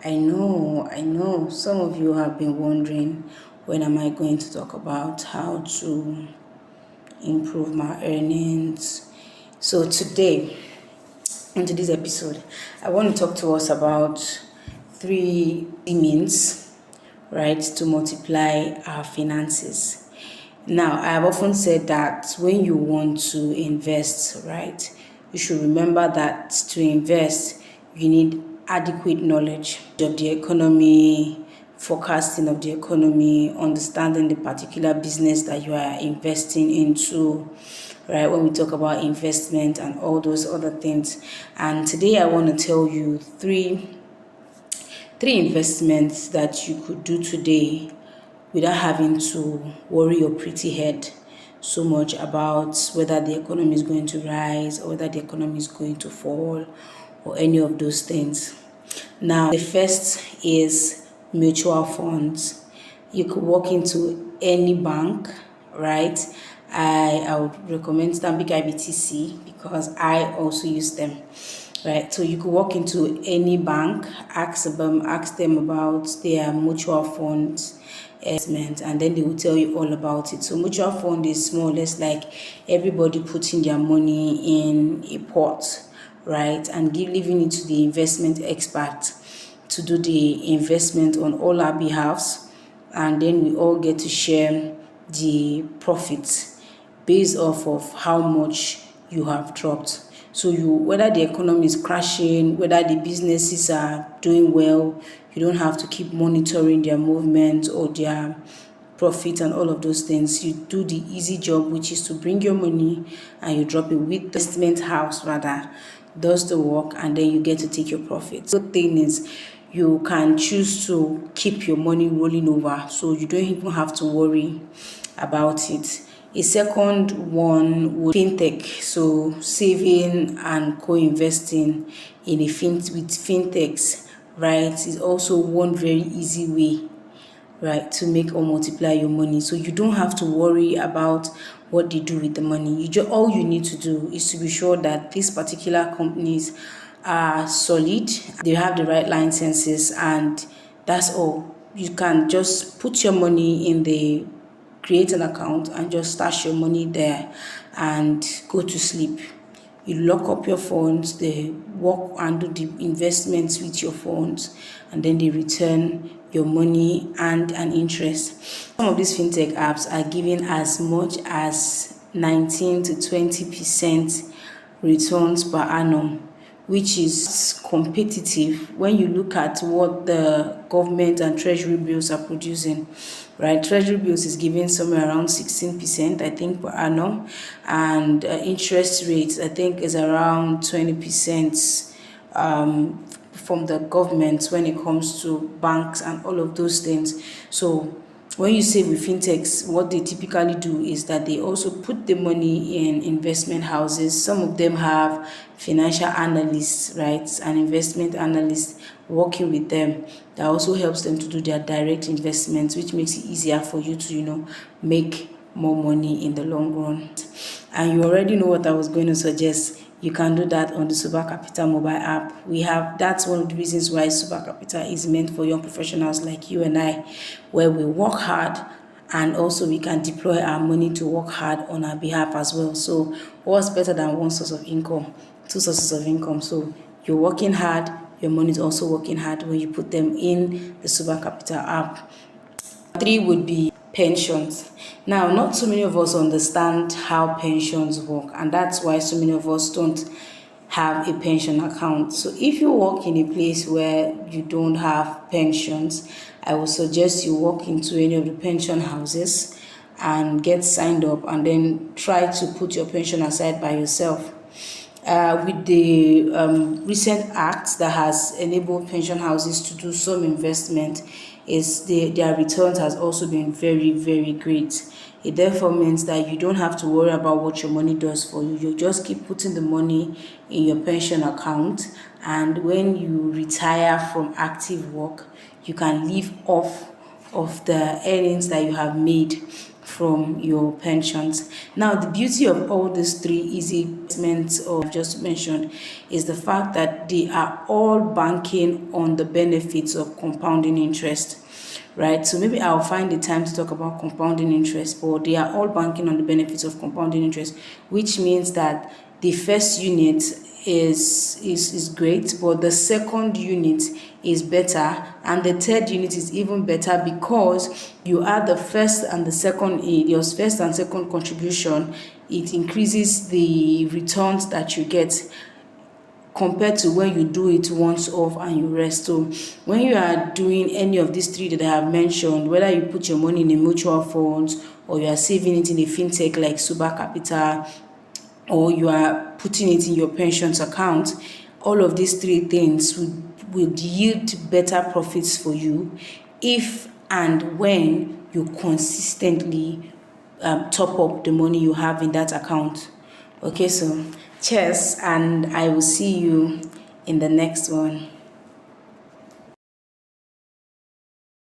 I know. Some of you have been wondering when am I going to talk about how to improve my earnings. So today, in today's episode, I want to talk to us about three means, right, to multiply our finances. Now, I have often said that when you want to invest, right, you should remember that to invest, you need adequate knowledge of the economy, forecasting of the economy, understanding the particular business that you are investing into, right? When we talk about investment and all those other things. And today I want to tell you three investments that you could do today without having to worry your pretty head so much about whether the economy is going to rise or whether the economy is going to fall or any of those things. Now, the first is mutual funds. You could walk into any bank, right? I would recommend Stanbic IBTC because I also use them, right? So you could walk into any bank, ask them about their mutual funds investment, and then they will tell you all about it. So mutual fund is more or less like everybody putting their money in a pot, right, and leaving it to the investment expert to do the investment on all our behalves, and then we all get to share the profits based off of how much you have dropped. So whether the economy is crashing, whether the businesses are doing well, you don't have to keep monitoring their movement or their profit and all of those things. You do the easy job, which is to bring your money and you drop it with the investment house rather does the work, and then you get to take your profit. The thing is, you can choose to keep your money rolling over, so you don't even have to worry about it. A second one would fintech, so saving and co-investing in with fintechs, right, is also one very easy way, right, to make or multiply your money. So you don't have to worry about what they do with the money. All you need to do is to be sure that these particular companies are solid, they have the right licenses, and that's all. You can just put your money in the create an account and just stash your money there and go to sleep. You lock up your funds, they work and do the investments with your funds, and then they return your money and an interest. Some of these fintech apps are giving as much as 19 to 20% returns per annum, which is competitive when you look at what the government and treasury bills are producing, right? Treasury bills is giving somewhere around 16%, I think, per annum, and interest rates, I think, is around 20% from the government when it comes to banks and all of those things. So when you say with fintechs, what they typically do is that they also put the money in investment houses. Some of them have financial analysts, right, and investment analysts working with them. That also helps them to do their direct investments, which makes it easier for you to, make more money in the long run. And you already know what I was going to suggest. You can do that on the Super Capital mobile app. That's one of the reasons why Super Capital is meant for young professionals like you and I, where we work hard and also we can deploy our money to work hard on our behalf as well. So what's better than one source of income? Two sources of income. So you're working hard, your money is also working hard when you put them in the Super Capital app. Three would be pensions. Now, not so many of us understand how pensions work, and that's why so many of us don't have a pension account. So if you work in a place where you don't have pensions, I would suggest you walk into any of the pension houses and get signed up, and then try to put your pension aside by yourself. With the recent act that has enabled pension houses to do some investment, their returns has also been very, very great. It therefore means that you don't have to worry about what your money does for you. You just keep putting the money in your pension account, and when you retire from active work, you can live off of the earnings that you have made from your pensions. Now, the beauty of all these three easy investments I've just mentioned is the fact that they are all banking on the benefits of compounding interest, right? So maybe I'll find the time to talk about compounding interest, but they are all banking on the benefits of compounding interest, which means that the first unit is great, but the second unit is better, and the third unit is even better because you add the first and the second in your first and second contribution. It increases the returns that you get compared to when you do it once off and you rest. So when you are doing any of these three that I have mentioned, whether you put your money in a mutual funds or you are saving it in a fintech like Super Capital, or you are putting it in your pensions account, all of these three things will yield better profits for you if and when you consistently top up the money you have in that account. Okay, so cheers, and I will see you in the next one.